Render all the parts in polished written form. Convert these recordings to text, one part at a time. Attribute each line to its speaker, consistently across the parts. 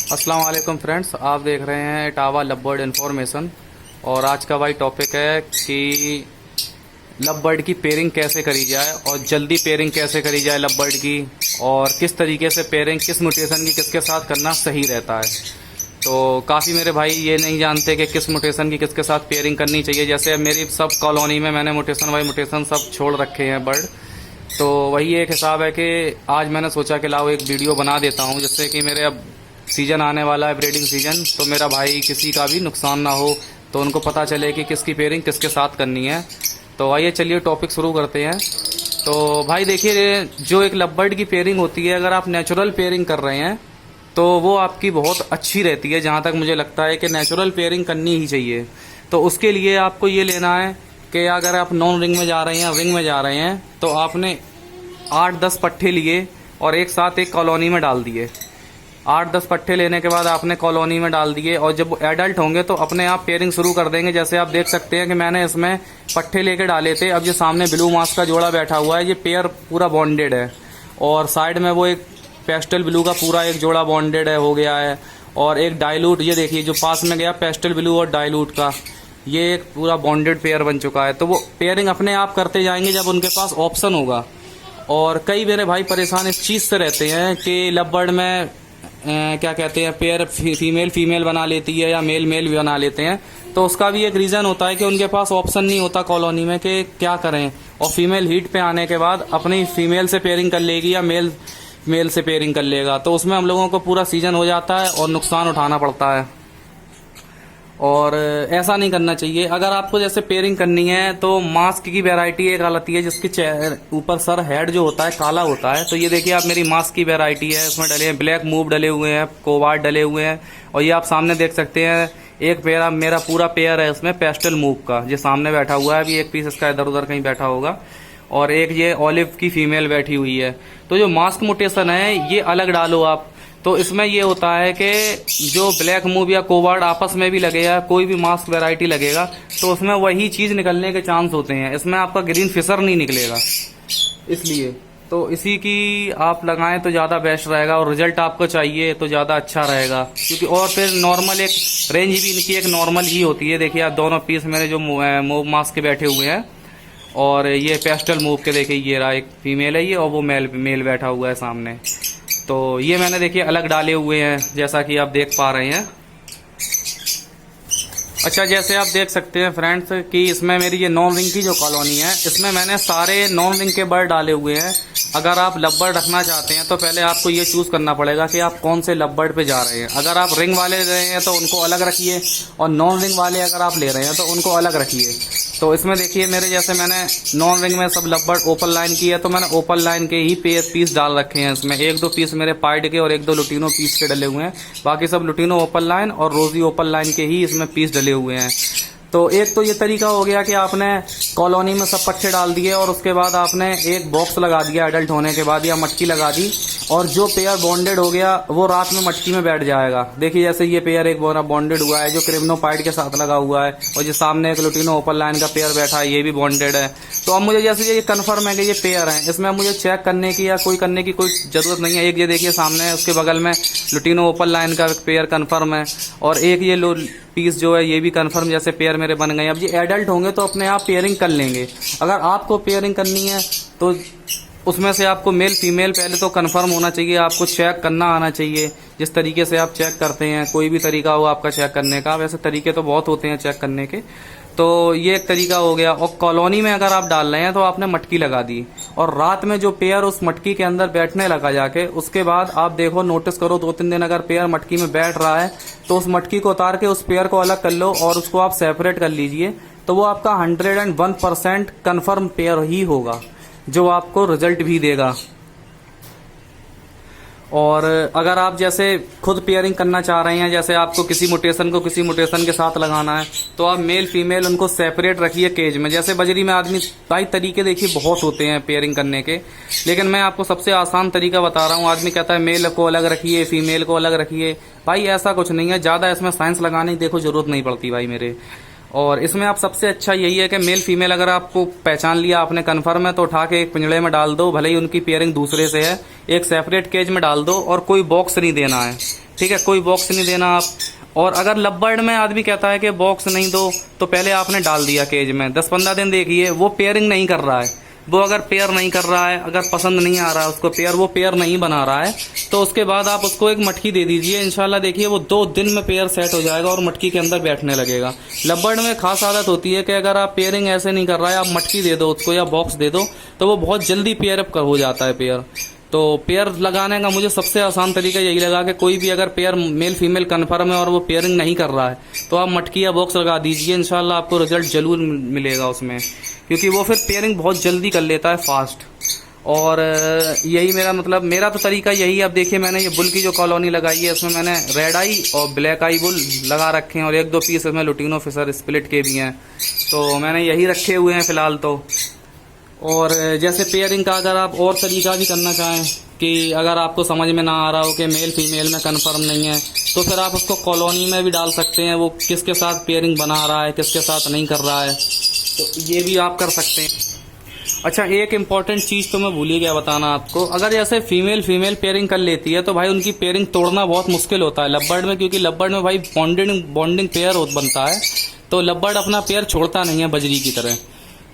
Speaker 1: अस्सलाम वालेकुम फ्रेंड्स, आप देख रहे हैं इटावा लवबर्ड इन्फॉर्मेशन। और आज का भाई टॉपिक है कि लवबर्ड की पेयरिंग कैसे करी जाए और जल्दी पेयरिंग कैसे करी जाए लवबर्ड की, और किस तरीके से पेयरिंग किस म्यूटेशन की किसके साथ करना सही रहता है। तो काफ़ी मेरे भाई ये नहीं जानते कि किस म्यूटेशन की किसके साथ पेयरिंग करनी चाहिए। जैसे अब मेरी सब कॉलोनी में मैंने म्यूटेशन सब छोड़ रखे हैं बर्ड। तो वही एक हिसाब है कि आज मैंने सोचा कि लाओ एक वीडियो बना देता हूँ, जिससे कि मेरे अब सीज़न आने वाला है, ब्रीडिंग सीज़न, तो मेरा भाई किसी का भी नुकसान ना हो, तो उनको पता चले कि किसकी पेयरिंग किसके साथ करनी है। तो आइए चलिए टॉपिक शुरू करते हैं। तो भाई देखिए, जो एक लवबर्ड की पेयरिंग होती है, अगर आप नेचुरल पेयरिंग कर रहे हैं तो वो आपकी बहुत अच्छी रहती है। जहाँ तक मुझे लगता है कि नेचुरल पेयरिंग करनी ही चाहिए। तो उसके लिए आपको ये लेना है कि अगर आप नॉन रिंग में जा रहे हैं, रिंग में जा रहे हैं, तो आपने 8-10 पट्ठे लिए और एक साथ एक कॉलोनी में डाल दिए। 8-10 पट्ठे लेने के बाद आपने कॉलोनी में डाल दिए, और जब एडल्ट होंगे तो अपने आप पेयरिंग शुरू कर देंगे। जैसे आप देख सकते हैं कि मैंने इसमें पट्ठे लेके डाले थे। अब ये सामने ब्लू मास्क का जोड़ा बैठा हुआ है, ये पेयर पूरा बॉन्डेड है, और साइड में वो एक पेस्टल ब्लू का पूरा एक जोड़ा बॉन्डेड है, हो गया है। और एक डाइल्यूट, ये देखिए जो पास में गया पेस्टल ब्लू और डाइल्यूट का, ये एक पूरा बॉन्डेड पेयर बन चुका है। तो वो पेयरिंग अपने आप करते जाएंगे जब उनके पास ऑप्शन होगा। और कई मेरे भाई परेशान इस चीज़ से रहते हैं कि लवबर्ड में क्या कहते हैं, पेयर फीमेल बना लेती है या मेल भी बना लेते हैं। तो उसका भी एक रीज़न होता है कि उनके पास ऑप्शन नहीं होता कॉलोनी में कि क्या करें, और फीमेल हीट पे आने के बाद अपनी फीमेल से पेयरिंग कर लेगी या मेल से पेयरिंग कर लेगा। तो उसमें हम लोगों को पूरा सीजन हो जाता है और नुकसान उठाना पड़ता है, और ऐसा नहीं करना चाहिए। अगर आपको जैसे पेयरिंग करनी है तो मास्क की वैरायटी एक आती है, जिसकी ऊपर सर हेड जो होता है काला होता है। तो ये देखिए आप, मेरी मास्क की वैरायटी है, उसमें डले हैं ब्लैक मूव डले हुए हैं, कोवार्ड डले हुए हैं। और ये आप सामने देख सकते हैं एक पेयर, मेरा पूरा पेयर है उसमें पेस्टल मूव का, जो सामने बैठा हुआ है। अभी एक पीस इसका इधर उधर कहीं बैठा होगा, और एक ये ऑलिव की फीमेल बैठी हुई है। तो जो मास्क म्यूटेशन है ये अलग डालो आप। तो इसमें ये होता है कि जो ब्लैक मूव या कोवार्ड आपस में भी लगेगा, कोई भी मास्क वैरायटी लगेगा, तो उसमें वही चीज़ निकलने के चांस होते हैं। इसमें आपका ग्रीन फिशर नहीं निकलेगा, इसलिए तो इसी की आप लगाएं तो ज़्यादा बेस्ट रहेगा, और रिजल्ट आपको चाहिए तो ज़्यादा अच्छा रहेगा। क्योंकि और फिर नॉर्मल एक रेंज भी इनकी एक नॉर्मल ही होती है। देखिए आप, दोनों पीस मेरे जो मूव मास्क के बैठे हुए हैं, और ये पेस्टल मूव के देखिए, ये रहा एक फीमेल है ये, और वो मेल बैठा हुआ है सामने। तो ये मैंने देखिए अलग डाले हुए हैं, जैसा कि आप देख पा रहे हैं। अच्छा, जैसे आप देख सकते हैं फ्रेंड्स कि इसमें मेरी ये नॉन रिंग की जो कॉलोनी है, इसमें मैंने सारे नॉन रिंग के बर्ड डाले हुए हैं। अगर आप लवबर्ड रखना चाहते हैं तो पहले आपको ये चूज़ करना पड़ेगा कि आप कौन से लवबर्ड पे जा रहे हैं। अगर आप रिंग वाले ले रहे हैं तो उनको अलग रखिए, और नॉन रिंग वाले अगर आप ले रहे हैं तो उनको अलग रखिए। तो इसमें देखिए मेरे जैसे मैंने नॉन रिंग में सब लवबर्ड ओपन लाइन की है, तो मैंने ओपन लाइन के ही पीस डाल रखे हैं। इसमें 1-2 पीस मेरे पाइड के और 1-2 लुटिनो पीस के डले हुए हैं। बाकी सब लुटिनो ओपन लाइन और रोजी ओपन लाइन के ही इसमें पीस डले हुए हैं। तो एक तो ये तरीका हो गया कि आपने कॉलोनी में सब पट्टे डाल दिए, और उसके बाद आपने एक बॉक्स लगा दिया एडल्ट होने के बाद, या मटकी लगा दी, और जो पेयर बॉन्डेड हो गया वो रात में मटकी में बैठ जाएगा। देखिए जैसे ये पेयर एक बॉन्डेड हुआ है जो क्रिम्नोपाइड के साथ लगा हुआ है, और जो सामने एक लुटिनो ओपन लाइन का पेयर बैठा है ये भी बॉन्डेड है। तो अब मुझे जैसे ये कन्फर्म है कि ये पेयर है, इसमें मुझे चेक करने की या कोई करने की कोई जरूरत नहीं है। एक ये देखिए सामने उसके बगल में लुटिनो ओपन लाइन का पेयर कन्फर्म है, और एक ये पीस जो है ये भी कंफर्म, जैसे पेयर मेरे बन गए। अब ये एडल्ट होंगे तो अपने आप पेयरिंग कर लेंगे। अगर आपको पेयरिंग करनी है तो उसमें से आपको मेल फीमेल पहले तो कंफर्म होना चाहिए, आपको चेक करना आना चाहिए। जिस तरीके से आप चेक करते हैं, कोई भी तरीका हो आपका चेक करने का, वैसे तरीके तो बहुत होते हैं चेक करने के। तो ये एक तरीका हो गया। और कॉलोनी में अगर आप डाल रहे हैं तो आपने मटकी लगा दी, और रात में जो पेयर उस मटकी के अंदर बैठने लगा जाके, उसके बाद आप देखो, नोटिस करो 2-3 दिन अगर पेयर मटकी में बैठ रहा है तो उस मटकी को उतार के उस पेयर को अलग कर लो और उसको आप सेपरेट कर लीजिए। तो वो आपका 101% कन्फर्म पेयर ही होगा, जो आपको रिजल्ट भी देगा। और अगर आप जैसे खुद पेयरिंग करना चाह रहे हैं, जैसे आपको किसी म्यूटेशन को किसी म्यूटेशन के साथ लगाना है, तो आप मेल फीमेल उनको सेपरेट रखिए केज में। जैसे बजरी में आदमी कई तरीके देखिए बहुत होते हैं पेयरिंग करने के, लेकिन मैं आपको सबसे आसान तरीका बता रहा हूँ। आदमी कहता है मेल को अलग रखिए, फीमेल को अलग रखिए। भाई ऐसा कुछ नहीं है, ज़्यादा इसमें साइंस लगाने की देखो जरूरत नहीं पड़ती भाई मेरे। और इसमें आप सबसे अच्छा यही है कि मेल फीमेल अगर आपको पहचान लिया आपने कन्फर्म है, तो उठा के एक पिंजड़े में डाल दो, भले ही उनकी पेयरिंग दूसरे से है, एक सेपरेट केज में डाल दो, और कोई बॉक्स नहीं देना है। ठीक है, कोई बॉक्स नहीं देना आप। और अगर लवबर्ड में आदमी कहता है कि बॉक्स नहीं दो, तो पहले आपने डाल दिया केज में, 10-15 दिन देखिए वो पेयरिंग नहीं कर रहा है। वो अगर पेयर नहीं कर रहा है, अगर पसंद नहीं आ रहा है उसको पेयर, वो पेयर नहीं बना रहा है, तो उसके बाद आप उसको एक मटकी दे दीजिए। इंशाल्लाह देखिए वो 2 दिन में पेयर सेट हो जाएगा और मटकी के अंदर बैठने लगेगा। लवबर्ड में खास आदत होती है कि अगर आप पेयरिंग ऐसे नहीं कर रहा है, आप मटकी दे दो उसको या बॉक्स दे दो, तो वो बहुत जल्दी पेयर अप हो जाता है पेयर। तो पेयर लगाने का मुझे सबसे आसान तरीका यही लगा कि कोई भी अगर पेयर मेल फीमेल कन्फर्म है और वो पेयरिंग नहीं कर रहा है, तो आप मटकी या बॉक्स लगा दीजिए। इंशाल्लाह आपको रिजल्ट जरूर मिलेगा उसमें, क्योंकि वो फिर पेयरिंग बहुत जल्दी कर लेता है फास्ट। और यही मेरा तो तरीका यही है। अब देखिए मैंने ये बुल की जो कॉलोनी लगाई है, इसमें मैंने रेड आई और ब्लैक आई बुल लगा रखे हैं, और 1-2 पीस इसमें लुटिनो फिशर स्प्लिट के भी हैं, तो मैंने यही रखे हुए हैं फिलहाल तो। और जैसे पेयरिंग का अगर आप और तरीका भी करना चाहें कि अगर आपको समझ में ना आ रहा हो कि मेल फीमेल में कंफर्म नहीं है, तो फिर आप उसको कॉलोनी में भी डाल सकते हैं, वो किसके साथ पेयरिंग बना रहा है किसके साथ नहीं कर रहा है, तो ये भी आप कर सकते हैं। अच्छा, एक इम्पॉर्टेंट चीज़ तो मैं भूल ही गया बताना आपको। अगर जैसे फीमेल पेयरिंग कर लेती है, तो भाई उनकी पेयरिंग तोड़ना बहुत मुश्किल होता है लवबर्ड में, क्योंकि लवबर्ड में भाई बॉन्डिंग पेयर बनता है, तो लवबर्ड अपना पेयर छोड़ता नहीं है बजरी की तरह।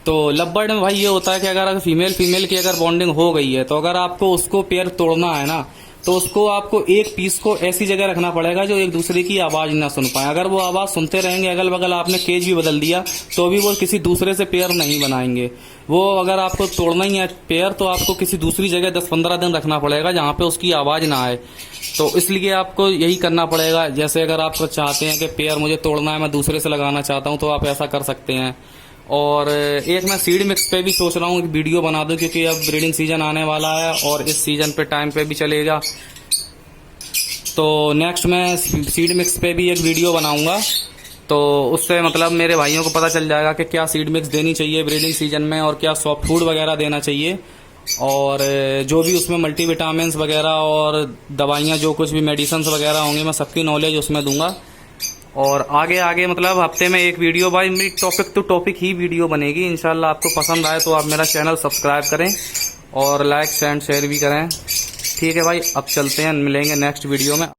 Speaker 1: तो लवबर्ड में भाई ये होता है कि अगर फीमेल की अगर बॉन्डिंग हो गई है, तो अगर आपको उसको पेयर तोड़ना है ना, तो उसको आपको एक पीस को ऐसी जगह रखना पड़ेगा जो एक दूसरे की आवाज ना सुन पाए। अगर वो आवाज सुनते रहेंगे अगल बगल, आपने केज भी बदल दिया, तो भी वो किसी दूसरे से पेयर नहीं बनाएंगे। वो अगर आपको तोड़ना ही है पेयर, तो आपको किसी दूसरी जगह 10-15 दिन रखना पड़ेगा जहाँ पे उसकी आवाज ना आए। तो इसलिए आपको यही करना पड़ेगा। जैसे अगर आप चाहते हैं कि पेयर मुझे तोड़ना है, मैं दूसरे से लगाना चाहता हूँ, तो आप ऐसा कर सकते हैं। और एक मैं सीड मिक्स पे भी सोच रहा हूँ एक वीडियो बना दूं, क्योंकि अब ब्रीडिंग सीजन आने वाला है और इस सीजन पे टाइम पे भी चलेगा, तो नेक्स्ट मैं सीड मिक्स पे भी एक वीडियो बनाऊंगा। तो उससे मेरे भाइयों को पता चल जाएगा कि क्या सीड मिक्स देनी चाहिए ब्रीडिंग सीजन में और क्या सॉफ्ट फूड वगैरह देना चाहिए, और जो भी उसमें मल्टीविटामिन्स वगैरह और दवाइयाँ जो कुछ भी मेडिसिन वगैरह होंगे, मैं सबकी नॉलेज उसमें दूंगा। और आगे हफ्ते में एक वीडियो, भाई मेरी टॉपिक टू टॉपिक ही वीडियो बनेगी। इंशाल्लाह आपको पसंद आए तो आप मेरा चैनल सब्सक्राइब करें और लाइक एंड शेयर भी करें। ठीक है भाई, अब चलते हैं, मिलेंगे नेक्स्ट वीडियो में।